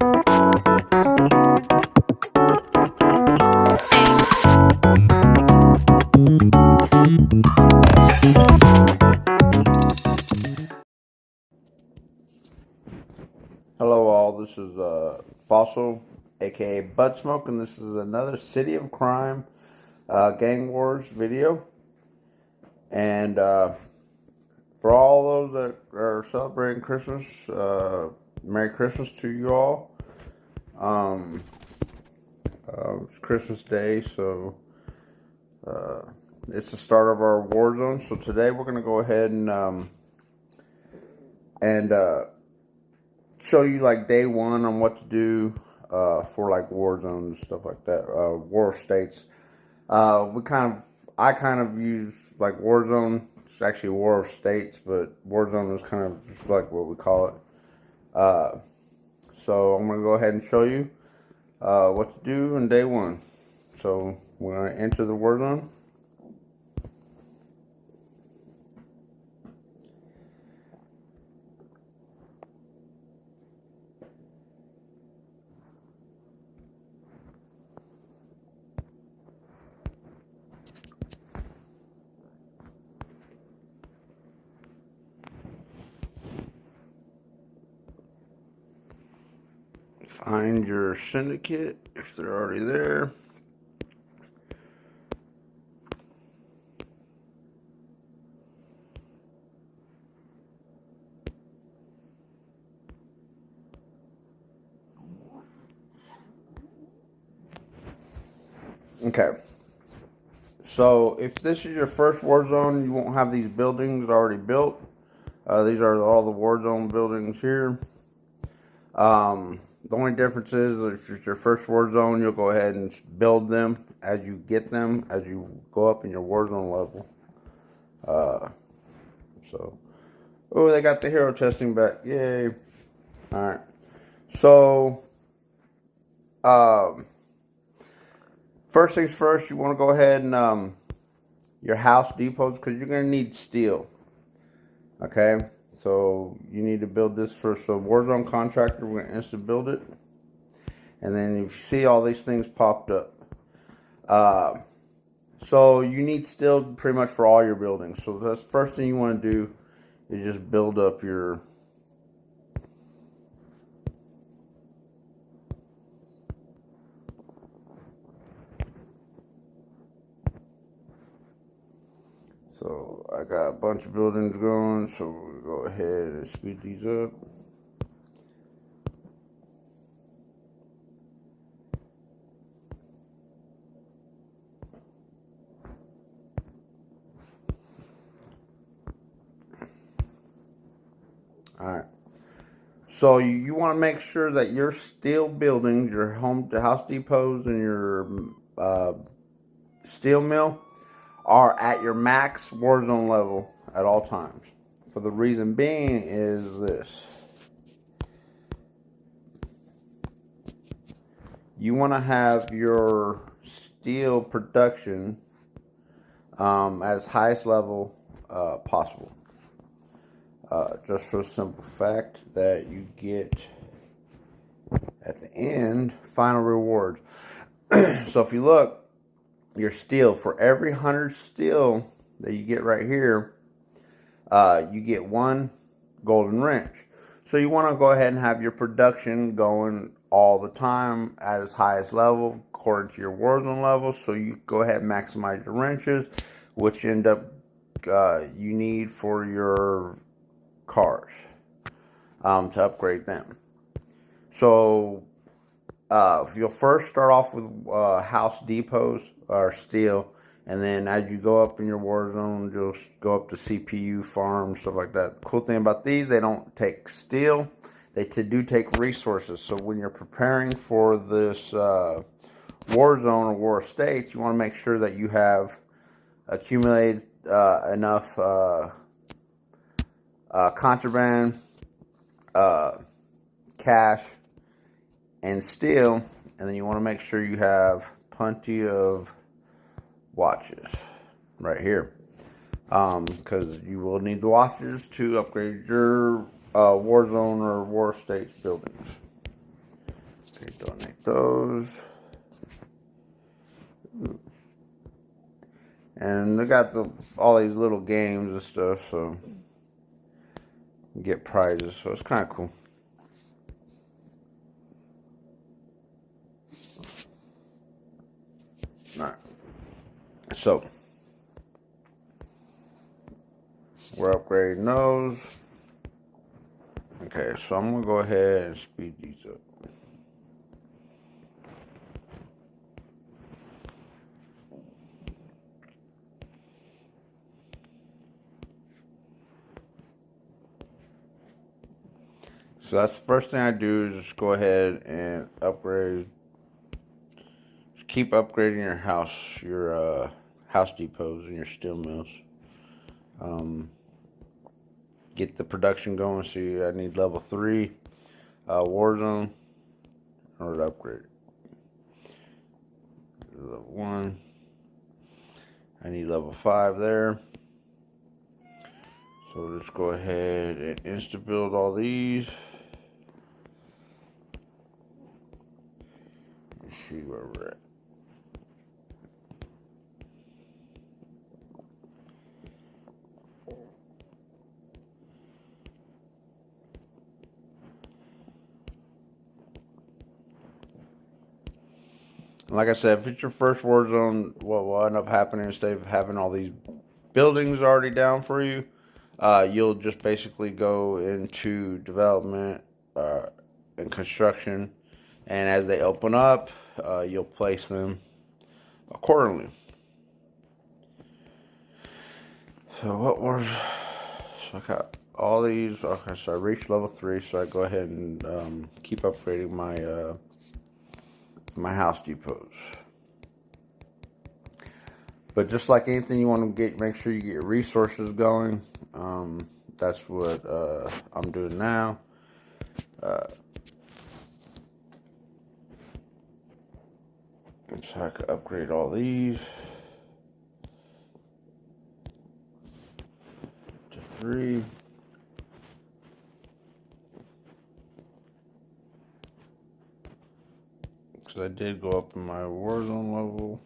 Hello all, this is Fossil, aka Bud Smoke, and this is another City of Crime Gang Wars video. And for all those that are celebrating Christmas, Merry Christmas to you all. It's Christmas Day, so it's the start of our Warzone. So today we're going to go ahead and show you like day one on what to do for like Warzone and stuff like that. War of States. I kind of use like Warzone. It's actually War of States, but Warzone is kind of just like what we call it. So I'm gonna go ahead and show you what to do in day one. So we're gonna enter the Warzone. Find your syndicate if they're already there. Okay. So if this is your first Warzone, you won't have these buildings already built. These are all the Warzone buildings here. The only difference is if it's your first Warzone, you'll go ahead and build them as you get them, as you go up in your Warzone level. Oh, they got the hero testing back. Yay. Alright. So, first things first, you want to go ahead and, your house depots, because you're going to need steel. Okay. So you need to build this first. So Warzone contractor, we're going to instant build it. And then you see all these things popped up. So you need steel pretty much for all your buildings. So that's the first thing you want to do is just build up your So I got a bunch of buildings going, so we'll go ahead and speed these up. Alright. So you want to make sure that your steel buildings, your house depots, and your steel mill are at your max Warzone level at all times. For the reason being is this. You want to have your steel production at its highest level possible. Just for the simple fact that you get at the end final rewards. So if you look, your steel, for every 100 steel that you get right here, you get 1 golden wrench. So you want to go ahead and have your production going all the time at its highest level according to your Warzone level. So you go ahead and maximize your wrenches, which end up you need for your cars to upgrade them. So you'll first start off with house depots or steel, and then as you go up in your Warzone, you'll go up to CPU farms, stuff like that. The cool thing about these, they don't take steel, they do take resources. So when you're preparing for this Warzone or War of States, you want to make sure that you have accumulated enough contraband, cash, and steel, and then you want to make sure you have plenty of watches right here, because you will need the watches to upgrade your Warzone or War States buildings. Okay, donate those. And they got all these little games and stuff, so you get prizes, so it's kind of cool. Alright, so we're upgrading those. Okay, so I'm gonna go ahead and speed these up. So that's the first thing I do is just go ahead and upgrade. Just keep upgrading your house depots and your steel mills. Get the production going. See, I need level 3 warzone in order to upgrade. Level 1. I need level 5 there. So let's go ahead and insta build all these. Let's see where we're at. Like I said, if it's your first Warzone, what will end up happening instead of having all these buildings already down for you, you'll just basically go into development and construction, and as they open up, you'll place them accordingly. So I got all these. Okay, so I reached level 3, so I go ahead and keep upgrading my house depots. But just like anything you want to make sure you get your resources going. That's what I'm doing now. So I can upgrade all these to 3. Because I did go up in my Warzone level.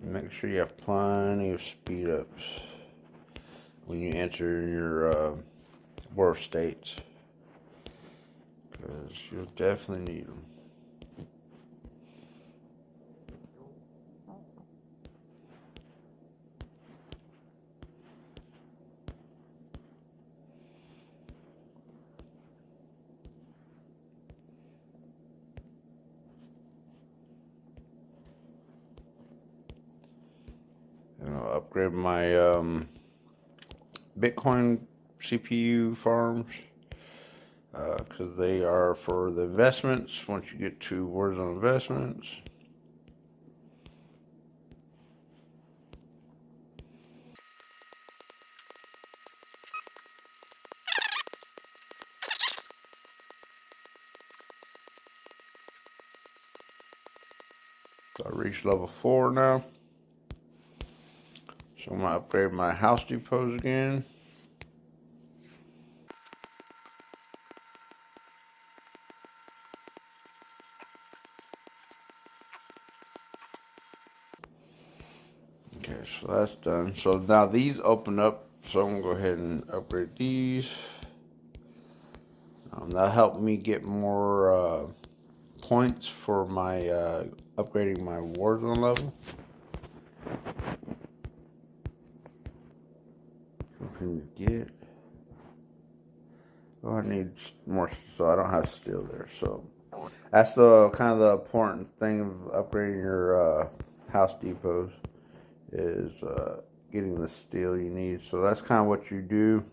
Make sure you have plenty of speed ups when you enter your war states, because you'll definitely need them. And I'll upgrade my Bitcoin CPU farms, because they are for the investments. Once you get to Warzone investments, so I reached level 4 now. So I'm gonna upgrade my house depots again. Okay, so that's done. So now these open up. So I'm gonna go ahead and upgrade these. That'll help me get more points for my upgrading my Warzone level. What can you get? Oh, I need more, so I don't have steel there. So that's the kind of the important thing of upgrading your house depots is getting the steel you need. So that's kind of what you do.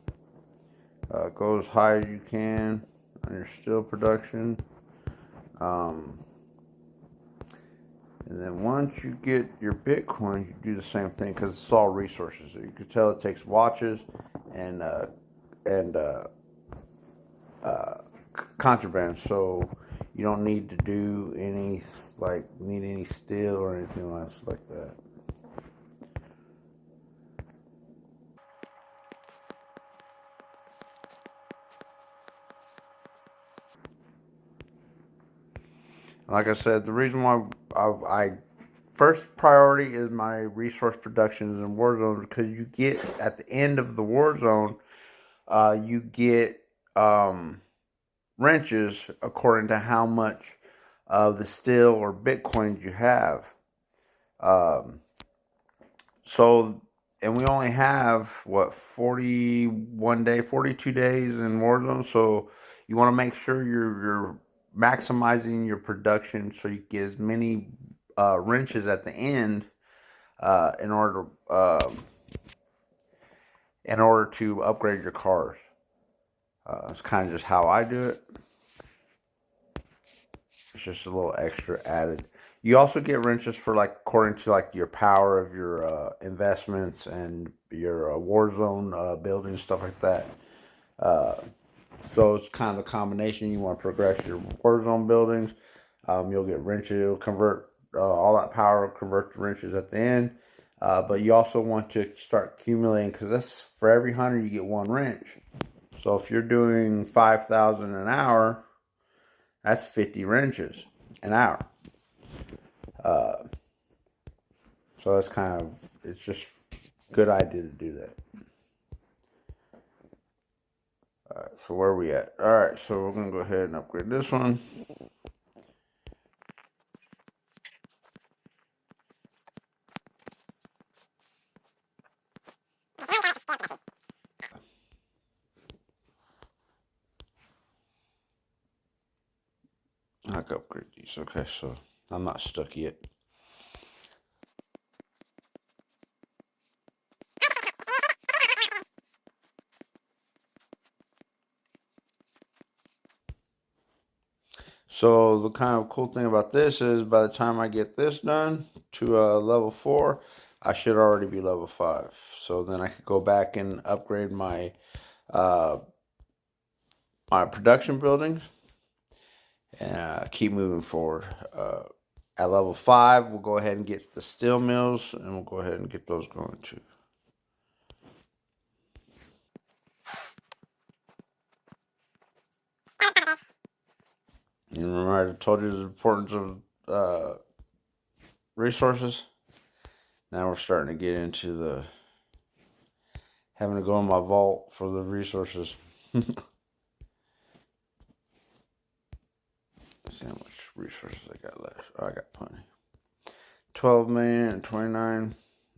Go as high as you can on your steel production. And then once you get your Bitcoin, you do the same thing, because it's all resources. You can tell it takes watches and and contraband. So you don't need to do any need any steel or anything else like that. Like I said, the reason why I first priority is my resource productions in Warzone, because you get at the end of the Warzone, you get wrenches according to how much of the steel or bitcoins you have. Um, so, and we only have what 42 days in Warzone. So you want to make sure you're maximizing your production so you get as many wrenches at the end in order to upgrade your cars. It's kind of just how I do it. It's just a little extra added. You also get wrenches for according to your power of your investments and your Warzone building, stuff like that. Uh, so it's kind of the combination. You want to progress your Warzone buildings. You'll get wrenches. You'll convert all that power, convert to wrenches at the end. But you also want to start accumulating, because that's for every 100 you get one wrench. So if you're doing 5,000 an hour, that's 50 wrenches an hour. So it's just a good idea to do that. Alright, so where are we at? Alright, so we're going to go ahead and upgrade this one. I can upgrade these. Okay, so I'm not stuck yet. So the kind of cool thing about this is by the time I get this done to level 4, I should already be level 5. So then I could go back and upgrade my my production buildings and keep moving forward. At level 5, we'll go ahead and get the steel mills, and we'll go ahead and get those going too. And remember, I told you the importance of resources. Now we're starting to get into the having to go in my vault for the resources. Let's see how much resources I got left. Oh, I got plenty. 12 million and 29,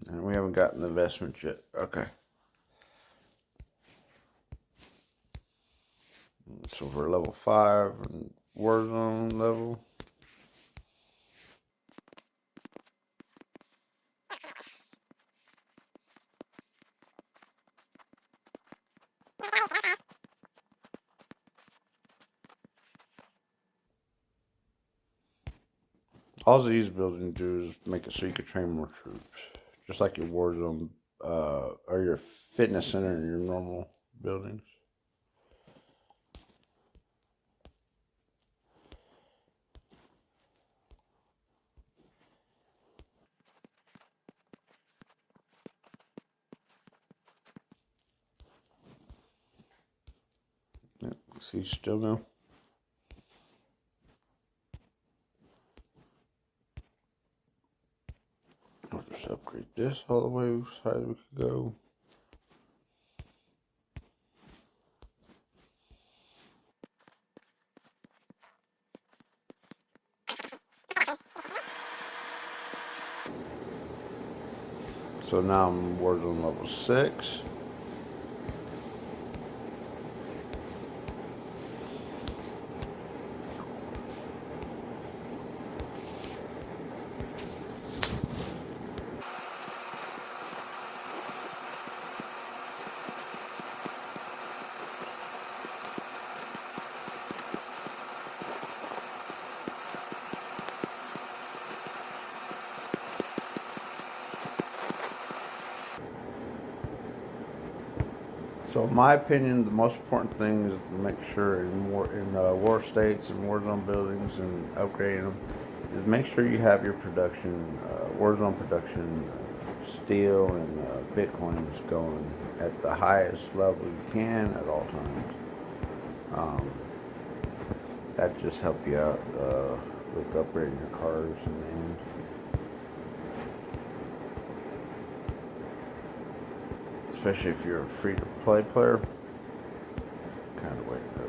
and we haven't gotten the investments yet. Okay. So we're level 5 and Warzone level. All these buildings do is make it so you can train more troops, just like your Warzone or your fitness center and your normal buildings. Yep, see, still no. I'll just upgrade this all the way as high as we could go. So now I'm Warzone level 6. So, in my opinion, the most important thing is to make sure war states and war zone buildings and upgrading them is make sure you have your production, war zone production, steel and bitcoins going at the highest level you can at all times. Um, that just help you out with upgrading your cars in the end. Especially if you're a free-to-play player. Kind of way to go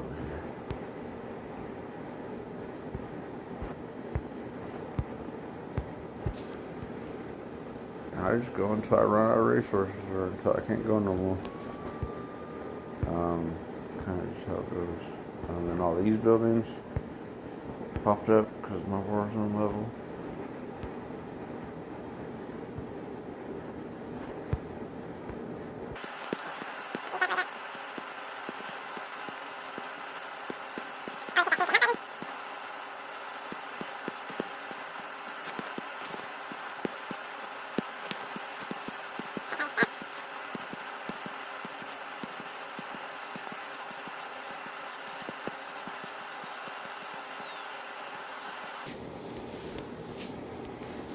here. I just go until I run out of resources or until I can't go no more. Kind of just how it goes. And then all these buildings popped up because of my warzone level.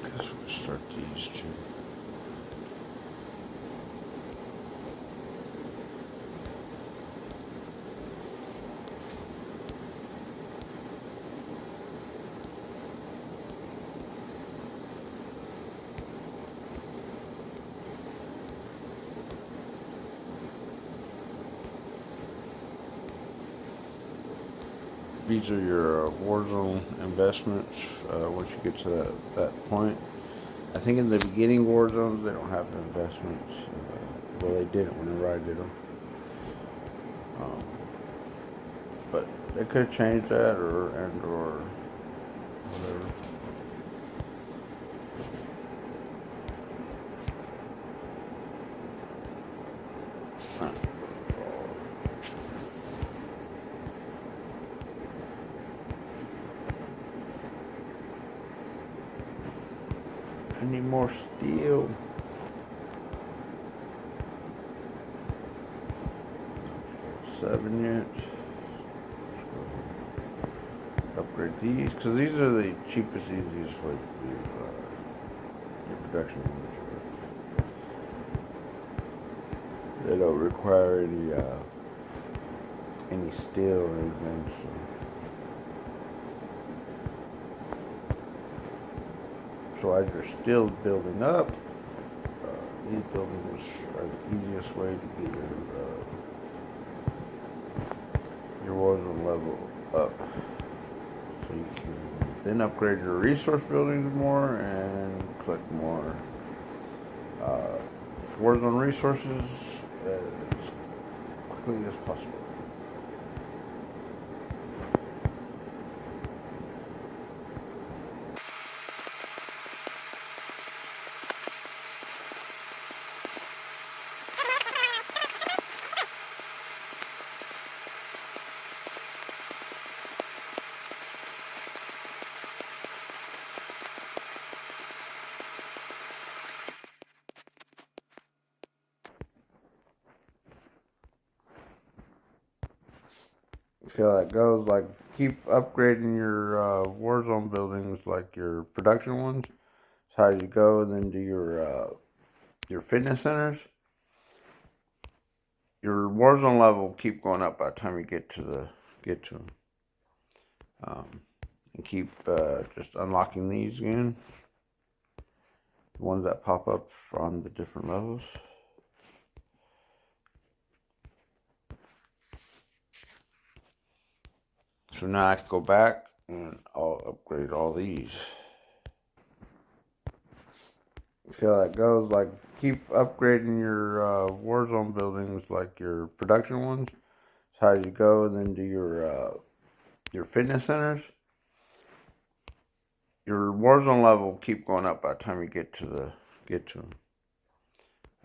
I guess we'll start these two. These are your Warzone investments once you get to that point. I think in the beginning Warzones they don't have the investments. Well, they didn't whenever I did them. But they could change that or whatever. I need more steel. $7 yet. Upgrade these because these are the cheapest, easiest way to do your production ones. They don't require any steel or anything. So as you're still building up, these buildings are the easiest way to get your warzone level up. So you can then upgrade your resource buildings more and collect more warzone resources as quickly as possible. See how that goes. Like, keep upgrading your Warzone buildings, like your production ones. That's how you go, and then do your fitness centers. Your Warzone level will keep going up by the time you get to them. And keep just unlocking these again. The ones that pop up on the different levels. So now I can go back and I'll upgrade all these. See how that goes. Like, keep upgrading your Warzone buildings, like your production ones. That's how you go, and then do your fitness centers. Your Warzone level will keep going up by the time you get to them.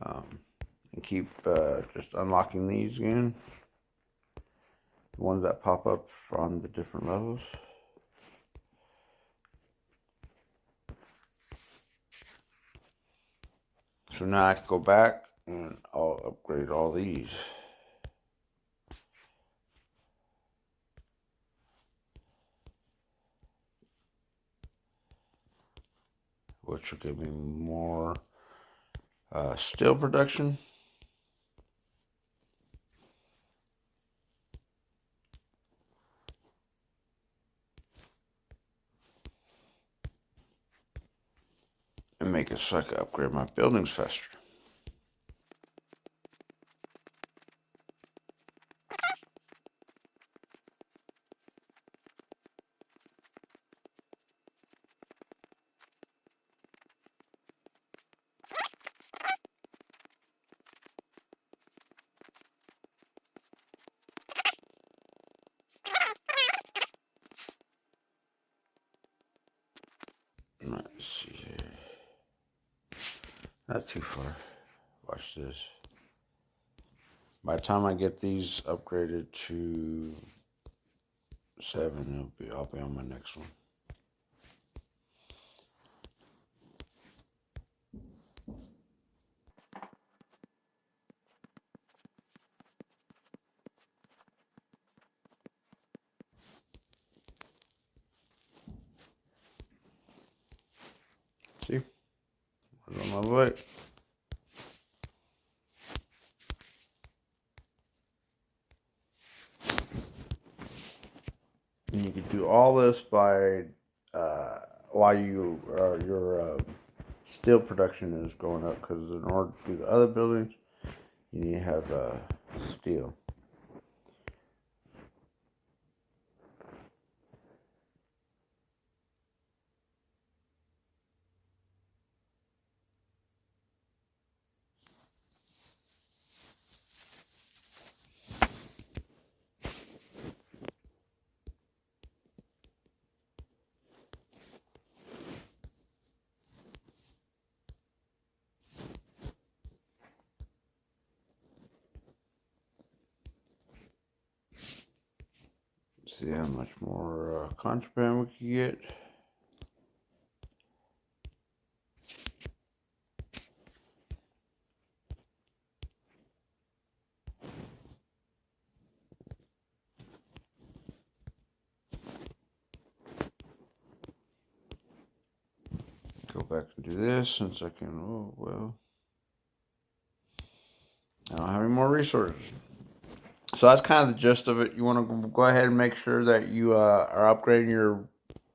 And keep just unlocking these again. The ones that pop up on the different levels. So now I can go back and I'll upgrade all these. which will give me more steel production. And make it so I can upgrade my buildings faster. Let's see here. Not too far. Watch this. By the time I get these upgraded to 7, I'll be on my next one. See? I was on my way. And you can do all this by while your steel production is going up, because in order to do the other buildings, you need to have steel. See how much more contraband we can get. Go back and do this since I can. Oh well, I don't have any more resources. So that's kind of the gist of it. You want to go ahead and make sure that you are upgrading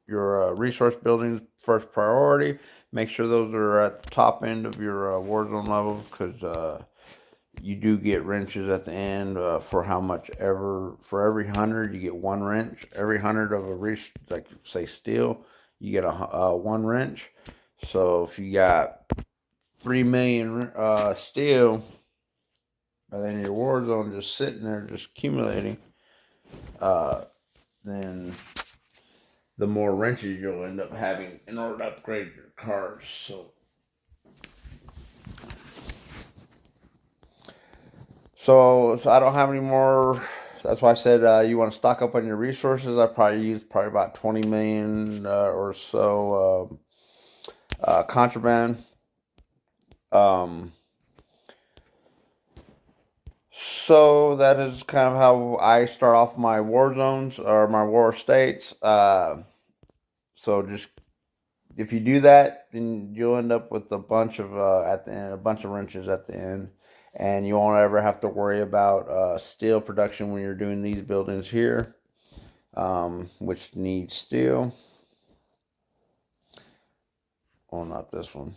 your resource buildings first priority. Make sure those are at the top end of your warzone level, because you do get wrenches at the end for how much ever. For every 100, you get 1 wrench. Every 100 of a like say steel, you get a 1 wrench. So if you got 3 million steel, by then your warzone just sitting there, just accumulating, then the more wrenches you'll end up having in order to upgrade your cars. So I don't have any more. That's why I said you want to stock up on your resources. I probably used about 20 million or so contraband. So that is kind of how I start off my war zones or my war states. So just if you do that, then you'll end up with a bunch of at the end, a bunch of wrenches at the end, and you won't ever have to worry about steel production when you're doing these buildings here, which need steel. Oh, not this one.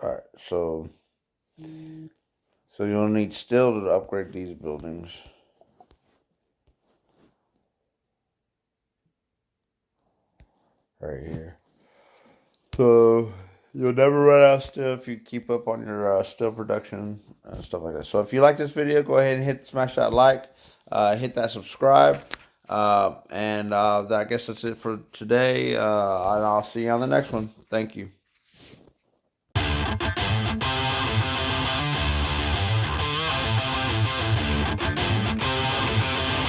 All right, so you'll need steel to upgrade these buildings. Right here. So you'll never run out of steel if you keep up on your steel production and stuff like that. So if you like this video, go ahead and smash that like, hit that subscribe, and I guess that's it for today. And I'll see you on the next one. Thank you.